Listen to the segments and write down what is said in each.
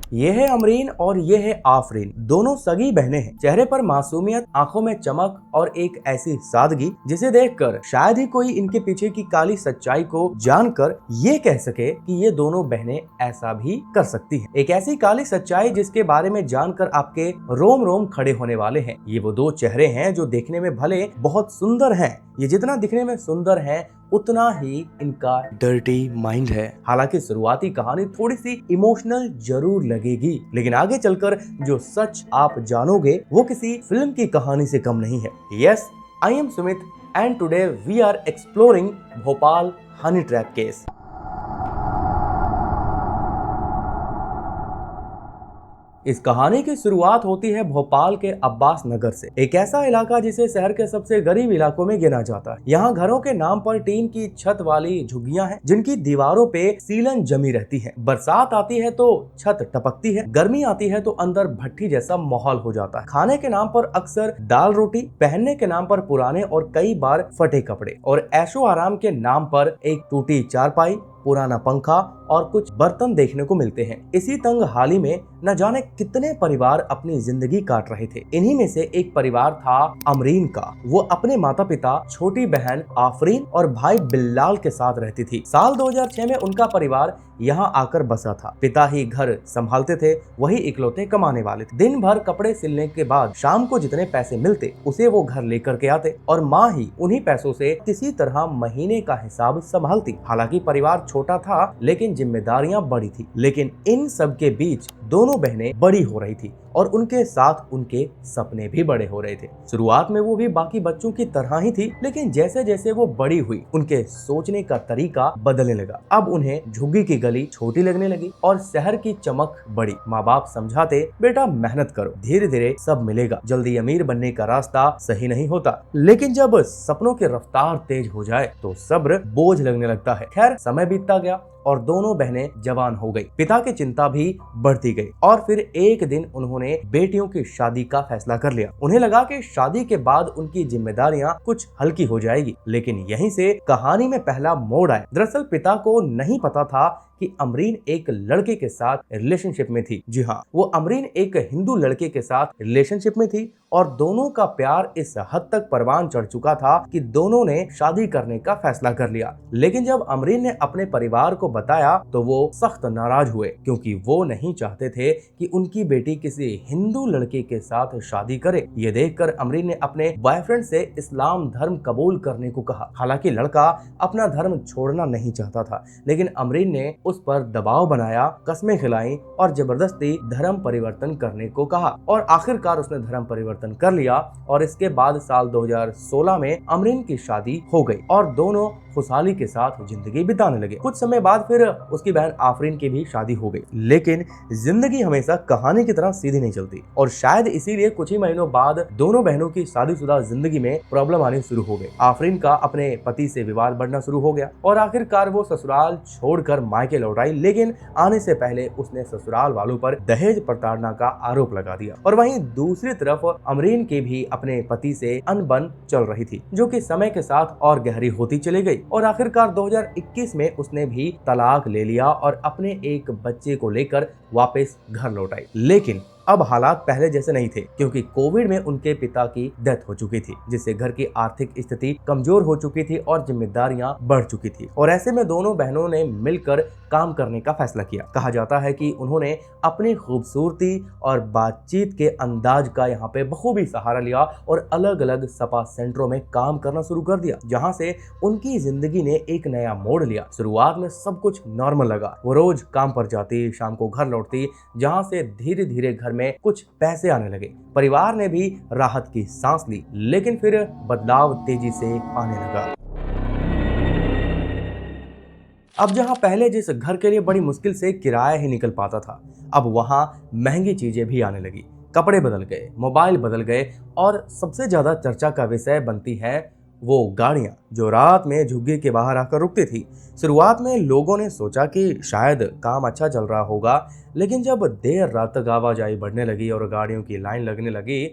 ये है अमरीन और ये है आफरीन, दोनों सगी बहनें हैं। चेहरे पर मासूमियत, आंखों में चमक और एक ऐसी सादगी जिसे देखकर शायद ही कोई इनके पीछे की काली सच्चाई को जानकर ये कह सके कि ये दोनों बहनें ऐसा भी कर सकती हैं। एक ऐसी काली सच्चाई जिसके बारे में जानकर आपके रोम रोम खड़े होने वाले हैं। ये वो दो चेहरे हैं जो देखने में भले बहुत सुंदर हैं, ये जितना दिखने में सुंदर है उतना ही इनका डर्टी माइंड है। हालांकि शुरुआती कहानी थोड़ी सी इमोशनल जरूर लगेगी, लेकिन आगे चलकर जो सच आप जानोगे वो किसी फिल्म की कहानी से कम नहीं है। Yes, I am Sumit and today we are exploring Bhopal honey trap case. इस कहानी की शुरुआत होती है भोपाल के अब्बास नगर से, एक ऐसा इलाका जिसे शहर के सबसे गरीब इलाकों में गिना जाता है। यहाँ घरों के नाम पर टीन की छत वाली झुग्गियां हैं, जिनकी दीवारों पे सीलन जमी रहती है। बरसात आती है तो छत टपकती है, गर्मी आती है तो अंदर भट्टी जैसा माहौल हो जाता है। खाने के नाम पर अक्सर दाल रोटी, पहनने के नाम पर पुराने और कई बार फटे कपड़े, और ऐशो आराम के नाम पर एक टूटी चारपाई, पुराना पंखा और कुछ बर्तन देखने को मिलते हैं। इसी तंग हाली में न जाने कितने परिवार अपनी जिंदगी काट रहे थे। इन्हीं में से एक परिवार था अमरीन का। वो अपने माता पिता, छोटी बहन आफरीन और भाई बिल्लाल के साथ रहती थी। साल 2006 में उनका परिवार यहाँ आकर बसा था। पिता ही घर संभालते थे, वही इकलौते कमाने वाले थे। दिन भर कपड़े सिलने के बाद शाम को जितने पैसे मिलते उसे वो घर लेकर के आते और माँ ही उन्हीं पैसों से किसी तरह महीने का हिसाब संभालती। हालांकि परिवार छोटा था लेकिन जिम्मेदारियां बड़ी थी। लेकिन इन सब के बीच दोनों बहनें बड़ी हो रही थी और उनके साथ उनके सपने भी बड़े हो रहे थे। शुरुआत में वो भी बाकी बच्चों की तरह ही थी, लेकिन जैसे जैसे वो बड़ी हुई उनके सोचने का तरीका बदलने लगा। अब उन्हें झुग्गी की गली छोटी लगने लगी और शहर की चमक बड़ी। माँ बाप समझाते, बेटा मेहनत करो, धीरे धीरे सब मिलेगा, जल्दी अमीर बनने का रास्ता सही नहीं होता। लेकिन जब सपनों की रफ्तार तेज हो जाए तो सब्र बोझ लगने लगता है। खैर, समय बीतता गया और दोनों बहनें जवान हो गई। पिता की चिंता भी बढ़ती गई और फिर एक दिन उन्होंने बेटियों की शादी का फैसला कर लिया। उन्हें लगा कि शादी के बाद उनकी जिम्मेदारियां कुछ हल्की हो जाएगी। लेकिन यहीं से कहानी में पहला मोड़ आया। दरअसल पिता को नहीं पता था कि अमरीन एक लड़के के साथ रिलेशनशिप में थी। जी हाँ, वो अमरीन एक हिंदू लड़के के साथ रिलेशनशिप में थी और दोनों का प्यार इस हद तक परवान चढ़ चुका था कि दोनों ने शादी करने का फैसला कर लिया। लेकिन जब अमरीन ने अपने परिवार को बताया तो वो सख्त नाराज हुए, क्योंकि वो नहीं चाहते थे कि उनकी बेटी किसी हिंदू लड़के के साथ शादी करे। ये देखकर अमरीन ने अपने बॉयफ्रेंड से इस्लाम धर्म कबूल करने को कहा। हालांकि लड़का अपना धर्म छोड़ना नहीं चाहता था, लेकिन अमरीन ने उस पर दबाव बनाया, कस्में खिलाई और जबरदस्ती धर्म परिवर्तन करने को कहा और आखिरकार उसने धर्म परिवर्तन कर लिया। और इसके बाद साल 2016 में अमरीन की शादी हो गई और दोनों खुशहाली के साथ जिंदगी बिताने लगे। कुछ समय बाद फिर उसकी बहन आफरीन की भी शादी हो गई। लेकिन जिंदगी हमेशा कहानी की तरह सीधी नहीं चलती और शायद इसीलिए कुछ ही महीनों बाद दोनों बहनों की शादीशुदा जिंदगी में प्रॉब्लम आनी शुरू हो गई। आफरीन का अपने पति से विवाद बढ़ना शुरू हो गया और आखिरकार वो ससुराल छोड़कर मायके लौट आई। लेकिन आने से पहले उसने ससुराल वालों पर दहेज प्रताड़ना का आरोप लगा दिया। और वहीं दूसरी तरफ अमरीन की भी अपने पति से अनबन चल रही थी, जो कि समय के साथ और गहरी होती चली गई और आखिरकार 2021 में उसने भी तलाक ले लिया और अपने एक बच्चे को लेकर वापस घर लौट आई। लेकिन अब हालात पहले जैसे नहीं थे, क्योंकि कोविड में उनके पिता की डेथ हो चुकी थी, जिससे घर की आर्थिक स्थिति कमजोर हो चुकी थी और जिम्मेदारियां बढ़ चुकी थी। और ऐसे में दोनों बहनों ने मिलकर काम करने का फैसला किया। कहा जाता है कि उन्होंने अपनी खूबसूरती और बातचीत के अंदाज का यहाँ पे बखूबी सहारा लिया और अलग अलग सपा सेंटरों में काम करना शुरू कर दिया, जहाँ से उनकी जिंदगी ने एक नया मोड़ लिया। शुरुआत में सब कुछ नॉर्मल लगा। वो रोज काम पर जाती, शाम को घर लौटती, जहाँ से धीरे धीरे घर में कुछ पैसे आने लगे। परिवार ने भी राहत की सांस ली, लेकिन फिर बदलाव तेजी से आने लगा। अब जहां पहले जिस घर के लिए बड़ी मुश्किल से किराया ही निकल पाता था, अब वहां महंगी चीजें भी आने लगी। कपड़े बदल गए, मोबाइल बदल गए और सबसे ज्यादा चर्चा का विषय बनती है वो गाड़ियां जो रात में झुग्गी के बाहर आकर रुकती थी। शुरुआत में लोगों ने सोचा कि शायद काम अच्छा चल रहा होगा, लेकिन जब देर रात तक आवाजाही बढ़ने लगी और गाड़ियों की लाइन लगने लगी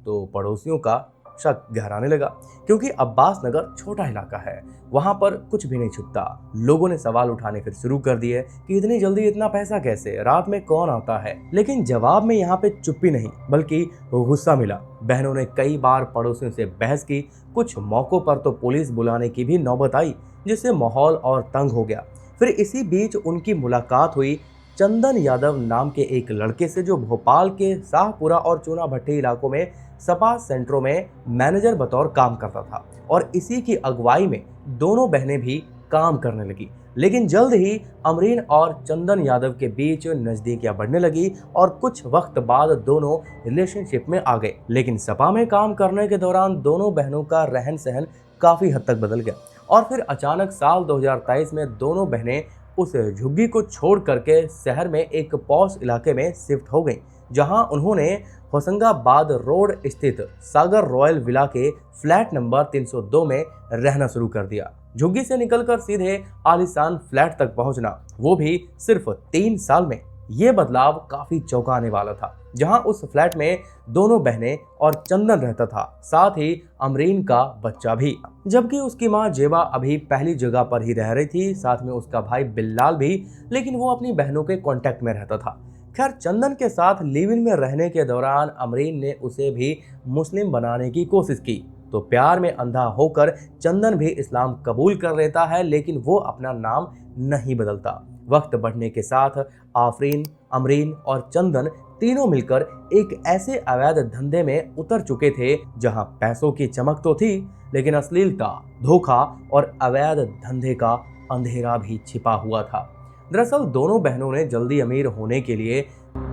तो पड़ोसियों का शक गहराने लगा, क्योंकि अब्बास नगर छोटा इलाका है, वहां पर कुछ भी नहीं छुपता। लोगों ने सवाल उठाने फिर शुरू कर दिए कि इतनी जल्दी इतना पैसा कैसे, रात में कौन आता है। लेकिन जवाब में यहाँ पे चुप्पी नहीं बल्कि गुस्सा मिला। बहनों ने कई बार पड़ोसियों से बहस की, कुछ मौकों पर तो पुलिस बुलाने की भी नौबत आई, जिससे माहौल और तंग हो गया। फिर इसी बीच उनकी मुलाकात हुई चंदन यादव नाम के एक लड़के से, जो भोपाल के शाहपुरा और चूना भट्टी इलाकों में सपा सेंटरों में मैनेजर बतौर काम करता था। और इसी की अगुवाई में दोनों बहनें भी काम करने लगी। लेकिन जल्द ही अमरीन और चंदन यादव के बीच नजदीकियां बढ़ने लगी और कुछ वक्त बाद दोनों रिलेशनशिप में आ गए। लेकिन सपा में काम करने के दौरान दोनों बहनों का रहन सहन काफी हद तक बदल गया और फिर अचानक साल 2023 में दोनों बहनें उस झुग्गी को छोड़ करके शहर में एक पॉश इलाके में शिफ्ट हो गई, जहां उन्होंने होशंगाबाद रोड स्थित सागर रॉयल विला के फ्लैट नंबर 302 में रहना शुरू कर दिया। झुग्गी से निकलकर सीधे आलीशान फ्लैट तक पहुंचना, वो भी सिर्फ 3 साल में। ये बदलाव काफी चौंकाने वाला था, जहां उस फ्लैट में दोनों बहनें और चंदन रहता था, साथ ही अमरीन का बच्चा भी, जबकि उसकी मां जेबा अभी पहली जगह पर ही रह रही थी, साथ में उसका भाई बिल्लाल भी, लेकिन वो अपनी बहनों के कांटेक्ट में रहता था। खैर, चंदन के साथ लिव इन में रहने के दौरान अमरीन ने उसे भी मुस्लिम बनाने की कोशिश की, तो प्यार में अंधा होकर चंदन भी इस्लाम कबूल कर लेता है, लेकिन वो अपना नाम नहीं बदलता। वक्त बढ़ने के साथ आफरीन, अमरीन और चंदन तीनों मिलकर एक ऐसे अवैध धंधे में उतर चुके थे जहां पैसों की चमक तो थी, लेकिन अश्लीलता, धोखा और अवैध धंधे का अंधेरा भी छिपा हुआ था। दरअसल दोनों बहनों ने जल्दी अमीर होने के लिए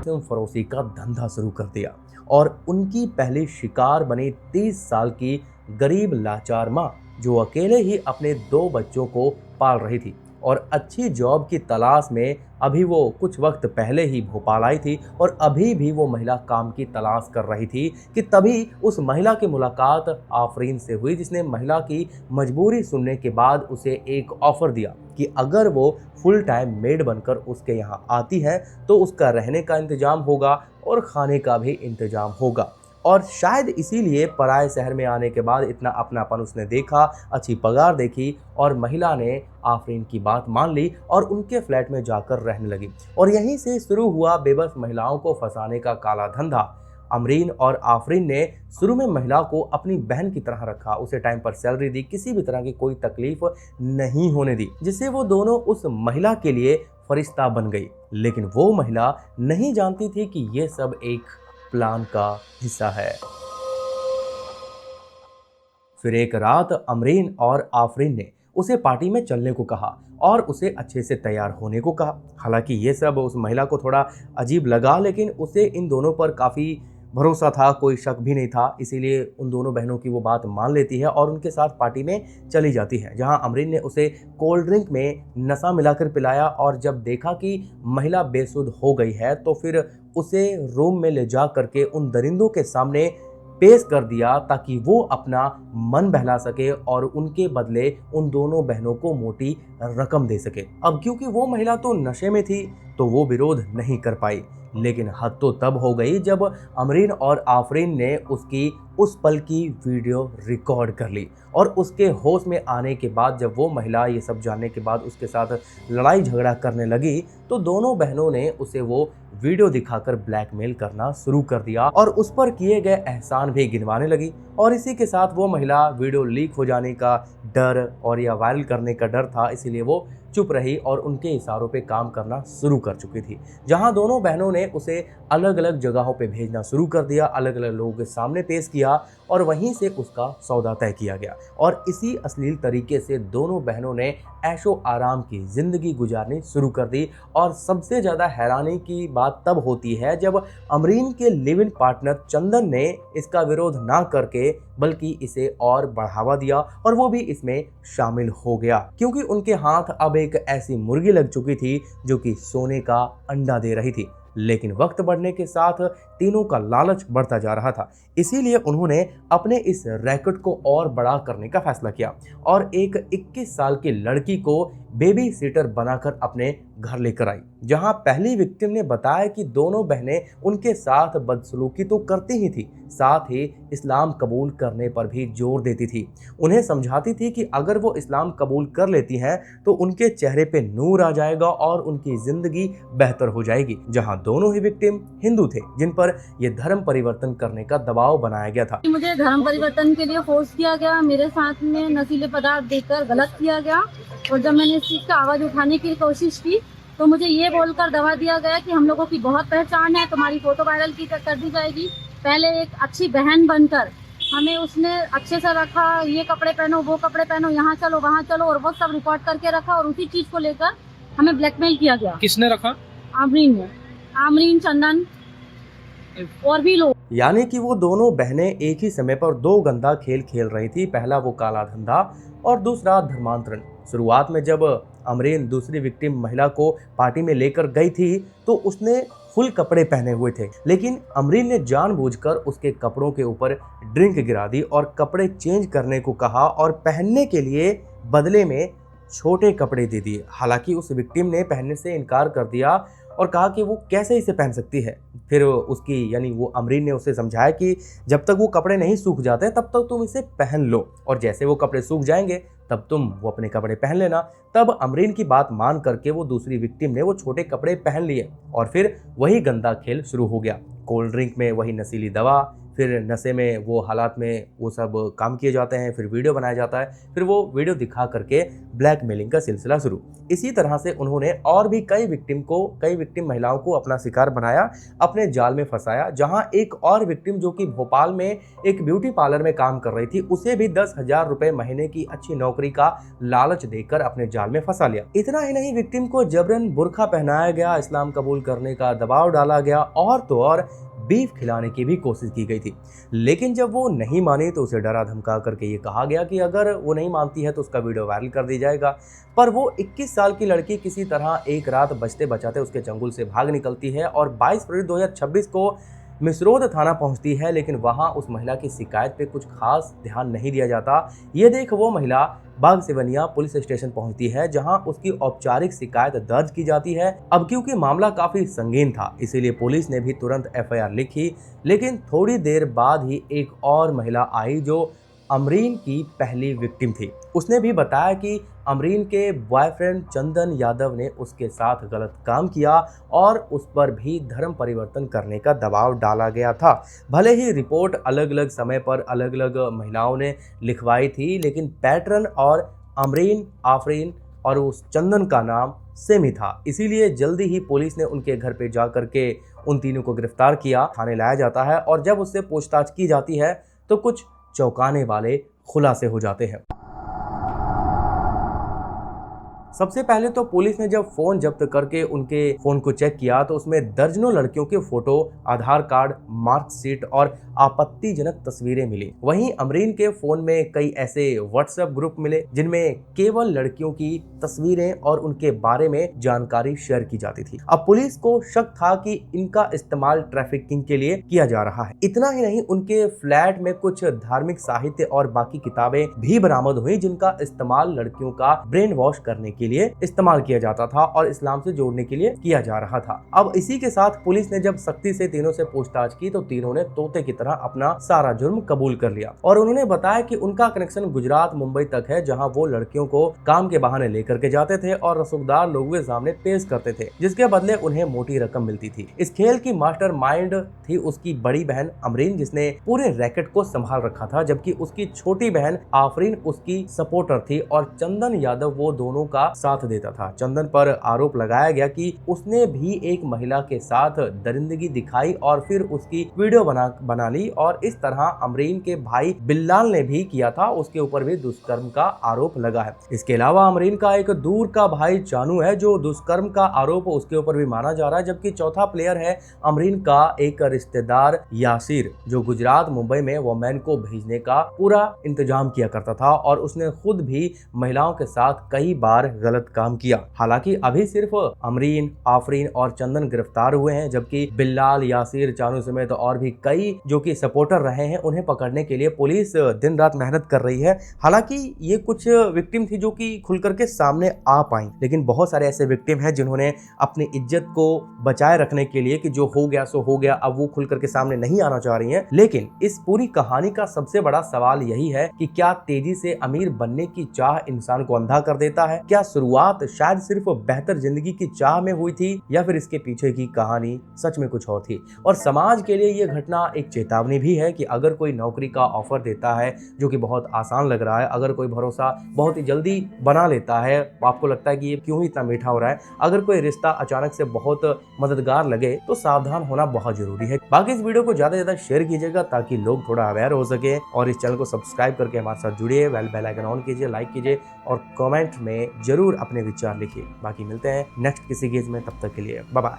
फरोशी का धंधा शुरू कर दिया और उनकी पहली शिकार बनी 30 साल की गरीब लाचार मां, जो अकेले ही अपने 2 बच्चों को पाल रही थी और अच्छी जॉब की तलाश में अभी वो कुछ वक्त पहले ही भोपाल आई थी और अभी भी वो महिला काम की तलाश कर रही थी कि तभी उस महिला की मुलाकात आफरीन से हुई, जिसने महिला की मजबूरी सुनने के बाद उसे एक ऑफर दिया कि अगर वो फुल टाइम मेड बनकर उसके यहाँ आती है तो उसका रहने का इंतजाम होगा और खाने का भी इंतजाम होगा। और शायद इसीलिए पराए शहर में आने के बाद इतना अपनापन उसने देखा, अच्छी पगार देखी और महिला ने आफरीन की बात मान ली और उनके फ्लैट में जाकर रहने लगी। और यहीं से शुरू हुआ बेबस महिलाओं को फंसाने का काला धंधा। अमरीन और आफरीन ने शुरू में महिला को अपनी बहन की तरह रखा, उसे टाइम पर सैलरी दी, किसी भी तरह की कोई तकलीफ नहीं होने दी, जिससे वो दोनों उस महिला के लिए फरिश्ता बन गई। लेकिन वो महिला नहीं जानती थी कि ये सब एक प्लान का हिस्सा है। फिर एक रात अमरीन और आफरीन ने उसे पार्टी में चलने को कहा और उसे अच्छे से तैयार होने को कहा। हालांकि ये सब उस महिला को थोड़ा अजीब लगा, लेकिन उसे इन दोनों पर काफ़ी भरोसा था, कोई शक भी नहीं था, इसीलिए उन दोनों बहनों की वो बात मान लेती है और उनके साथ पार्टी में चली जाती है, जहां अमरीन ने उसे कोल्ड ड्रिंक में नशा मिलाकर पिलाया और जब देखा कि महिला बेसुध हो गई है तो फिर उसे रूम में ले जा करके उन दरिंदों के सामने पेश कर दिया ताकि वो अपना मन बहला सके और उनके बदले उन दोनों बहनों को मोटी रकम दे सके। अब क्योंकि वो महिला तो नशे में थी तो वो विरोध नहीं कर पाई, लेकिन हद तो तब हो गई जब अमरीन और आफरीन ने उसकी उस पल की वीडियो रिकॉर्ड कर ली और उसके होश में आने के बाद जब वो महिला ये सब जानने के बाद उसके साथ लड़ाई झगड़ा करने लगी तो दोनों बहनों ने उसे वो वीडियो दिखाकर ब्लैकमेल करना शुरू कर दिया और उस पर किए गए एहसान भी गिनवाने लगी। और इसी के साथ वो महिला वीडियो लीक हो जाने का डर और या वायरल करने का डर था, इसीलिए वो चुप रही और उनके इशारों पे काम करना शुरू कर चुकी थी। जहां दोनों बहनों ने उसे अलग अलग जगहों पे भेजना शुरू कर दिया, अलग अलग लोगों के सामने पेश किया और वहीं से उसका सौदा तय किया गया। और इसी अश्लील तरीके से दोनों बहनों ने ऐशो आराम की जिंदगी गुजारनी शुरू कर दी। और सबसे ज़्यादा हैरानी की बात तब होती है जब अमरीन के लिव इन पार्टनर चंदन ने इसका विरोध ना करके बल्कि इसे और बढ़ावा दिया और वो भी इसमें शामिल हो गया, क्योंकि उनके हाथ अब एक ऐसी मुर्गी लग चुकी थी जो कि सोने का अंडा दे रही थी। लेकिन वक्त बढ़ने के साथ तीनों का लालच बढ़ता जा रहा था। इसीलिए उन्होंने अपने इस रैकेट को और बड़ा करने का फैसला किया और एक 21 साल की लड़की को बेबी सीटर बनाकर अपने घर लेकर आई, जहां पहली विक्टिम ने बताया कि दोनों बहनें उनके साथ बदसलूकी तो करती ही थी, साथ ही इस्लाम कबूल करने पर भी जोर देती थी। उन्हें समझाती थी कि अगर वो इस्लाम कबूल कर लेती हैं तो उनके चेहरे पे नूर आ जाएगा और उनकी जिंदगी बेहतर हो जाएगी। जहां दोनों ही विक्टिम हिंदू थे जिन पर यह धर्म परिवर्तन करने का दबाव बनाया गया था। मुझे धर्म परिवर्तन के लिए फोर्स किया गया, मेरे साथ में नशीले पदार्थ देकर गलत किया गया और जब मैंने इस चीज का आवाज उठाने की कोशिश की तो मुझे ये बोलकर दबा दिया गया कि हम लोगों की बहुत पहचान है, तुम्हारी फोटो वायरल की कर दी जाएगी। पहले एक अच्छी बहन बनकर हमें उसने अच्छे से रखा, ये कपड़े पहनो, वो कपड़े पहनो, यहाँ चलो, वहाँ चलो, और वो सब रिकॉर्ड करके रखा और उसी चीज को लेकर हमें ब्लैकमेल किया गया। किसने रखा? आमरीन ने, आमरीन, चंदन और भी लोग। यानी कि वो दोनों बहनें एक ही समय पर दो गंदा खेल खेल रही थी, पहला वो काला धंधा और दूसरा धर्मांतरण। शुरुआत में जब अमरीन दूसरी विक्टिम महिला को पार्टी में लेकर गई थी तो उसने फुल कपड़े पहने हुए थे, लेकिन अमरीन ने जानबूझकर उसके कपड़ों के ऊपर ड्रिंक गिरा दी और कपड़े चेंज करने को कहा और पहनने के लिए बदले में छोटे कपड़े दे दिए। हालांकि उस विक्टिम ने पहनने से इनकार कर दिया और कहा कि वो कैसे इसे पहन सकती है। फिर उसकी यानी वो अमरीन ने उसे समझाया कि जब तक वो कपड़े नहीं सूख जाते तब तक तुम इसे पहन लो और जैसे वो कपड़े सूख जाएंगे तब तुम वो अपने कपड़े पहन लेना। तब अमरीन की बात मान करके वो दूसरी विक्टिम ने वो छोटे कपड़े पहन लिए और फिर वही गंदा खेल शुरू हो गया। कोल्ड ड्रिंक में वही नशीली दवा, फिर नशे में वो हालात में वो सब काम किए जाते हैं, फिर वीडियो बनाया जाता है, फिर वो वीडियो दिखा करके ब्लैकमेलिंग का सिलसिला शुरू। इसी तरह से उन्होंने और भी कई विक्टिम महिलाओं को अपना शिकार बनाया, अपने जाल में फंसाया। जहां एक और विक्टिम जो कि भोपाल में एक ब्यूटी पार्लर में काम कर रही थी, उसे भी 10,000 रुपए महीने की अच्छी नौकरी का लालच देकर अपने जाल में फंसा लिया। इतना ही नहीं, विक्टिम को जबरन बुर्का पहनाया गया, इस्लाम कबूल करने का दबाव डाला गया और तो और बीफ खिलाने की भी कोशिश की गई थी। लेकिन जब वो नहीं मानी तो उसे डरा धमका करके ये कहा गया कि अगर वो नहीं मानती है तो उसका वीडियो वायरल कर दी जाएगा। पर वो 21 साल की लड़की किसी तरह एक रात बचते बचाते उसके चंगुल से भाग निकलती है और 22 फरवरी 2026 को मिसरोद थाना पहुंचती है, लेकिन वहां उस महिला की शिकायत पे कुछ खास ध्यान नहीं दिया जाता। ये देख वो महिला बाग सिवनिया पुलिस स्टेशन पहुंचती है, जहां उसकी औपचारिक शिकायत दर्ज की जाती है। अब क्योंकि मामला काफी संगीन था, इसीलिए पुलिस ने भी तुरंत एफआईआर लिखी। लेकिन थोड़ी देर बाद ही एक और महिला आई जो अमरीन की पहली विक्टिम थी। उसने भी बताया कि अमरीन के बॉयफ्रेंड चंदन यादव ने उसके साथ गलत काम किया और उस पर भी धर्म परिवर्तन करने का दबाव डाला गया था। भले ही रिपोर्ट अलग अलग समय पर अलग अलग महिलाओं ने लिखवाई थी, लेकिन पैटर्न और अमरीन, आफरीन और उस चंदन का नाम सेम ही था। इसीलिए जल्दी ही पुलिस ने उनके घर पे जा करके उन तीनों को गिरफ्तार किया, थाने लाया जाता है और जब उससे पूछताछ की जाती है तो कुछ चौंकाने वाले खुलासे हो जाते हैं। सबसे पहले तो पुलिस ने जब फोन जब्त करके उनके फोन को चेक किया तो उसमें दर्जनों लड़कियों के फोटो, आधार कार्ड, मार्कशीट और आपत्तिजनक तस्वीरें मिली। वहीं अमरीन के फोन में कई ऐसे व्हाट्सएप ग्रुप मिले जिनमें केवल लड़कियों की तस्वीरें और उनके बारे में जानकारी शेयर की जाती थी। अब पुलिस को शक था कि इनका इस्तेमाल ट्रैफिकिंग के लिए किया जा रहा है। इतना ही नहीं, उनके फ्लैट में कुछ धार्मिक साहित्य और बाकी किताबें भी बरामद हुई जिनका इस्तेमाल लड़कियों का ब्रेन वॉश करने के लिए इस्तेमाल किया जाता था और इस्लाम से जोड़ने के लिए किया जा रहा था। अब इसी के साथ पुलिस ने जब सख्ती से तीनों से पूछताछ की तो तीनों ने तोते की तरह अपना सारा जुर्म कबूल कर लिया और उन्होंने बताया कि उनका कनेक्शन गुजरात, मुंबई तक है, जहां वो लड़कियों को काम के बहाने लेकर के जाते थे और रसूखदार लोगों के सामने पेश करते थे, जिसके बदले उन्हें मोटी रकम मिलती थी। इस खेल की मास्टरमाइंड थी उसकी बड़ी बहन अमरीन, जिसने पूरे रैकेट को संभाल रखा था, जबकि उसकी छोटी बहन आफरीन उसकी सपोर्टर थी और चंदन यादव वो दोनों का साथ देता था। चंदन पर आरोप लगाया गया कि उसने भी एक महिला के साथ दरिंदगी दिखाई और फिर उसकी वीडियो बना ली और इस तरह अमरीन के भाई बिल्लाल ने भी किया था, उसके ऊपर भी दुष्कर्म का आरोप लगा है। इसके अलावा अमरीन का एक दूर का भाई चानू है जो दुष्कर्म का आरोप उसके ऊपर भी माना जा रहा है, जबकि चौथा प्लेयर है अमरीन का एक रिश्तेदार यासिर, जो गुजरात, मुंबई में वोमेन को भेजने का पूरा इंतजाम किया करता था और उसने खुद भी महिलाओं के साथ कई बार गलत काम किया। हालांकि अभी सिर्फ अमरीन, आफरीन और चंदन गिरफ्तार हुए हैं, जबकि बिल्लाल, यासिर, चानू समेत और भी कई जो कि सपोर्टर रहे हैं उन्हें पकड़ने के लिए पुलिस दिन रात मेहनत कर रही है। हालांकि ये कुछ विक्टिम थी जो कि खुल करके सामने आ पाई, लेकिन बहुत सारे ऐसे विक्टिम हैं जिन्होंने अपनी इज्जत को बचाए रखने के लिए कि जो हो गया सो हो गया, अब वो खुल करके सामने नहीं आना चाह रही हैं। लेकिन इस पूरी कहानी का सबसे बड़ा सवाल यही है कि क्या तेजी से अमीर बनने की चाह इंसान को अंधा कर देता है? क्या शुरुआत शायद सिर्फ बेहतर जिंदगी की चाह में हुई थी, या फिर इसके पीछे की कहानी सच में कुछ और थी? और समाज के लिए यह घटना एक चेतावनी भी है कि अगर कोई नौकरी का ऑफर देता है जो कि बहुत आसान लग रहा है, अगर कोई भरोसा बहुत ही जल्दी बना लेता है, आपको लगता है कि ये क्यों ही इतना मीठा हो रहा है, अगर कोई रिश्ता अचानक से बहुत मददगार लगे, तो सावधान होना बहुत जरूरी है। बाकी इस वीडियो को ज्यादा से ज्यादा शेयर कीजिएगा ताकि लोग थोड़ा अवेयर हो सके, और इस चैनल को सब्सक्राइब करके हमारे साथ जुड़िए, बेल आइकन ऑन कीजिए, लाइक कीजिए और कमेंट में जरूर अपने विचार लिखिए। बाकी मिलते हैं नेक्स्ट किसी केस में, तब तक के लिए बाय बाय।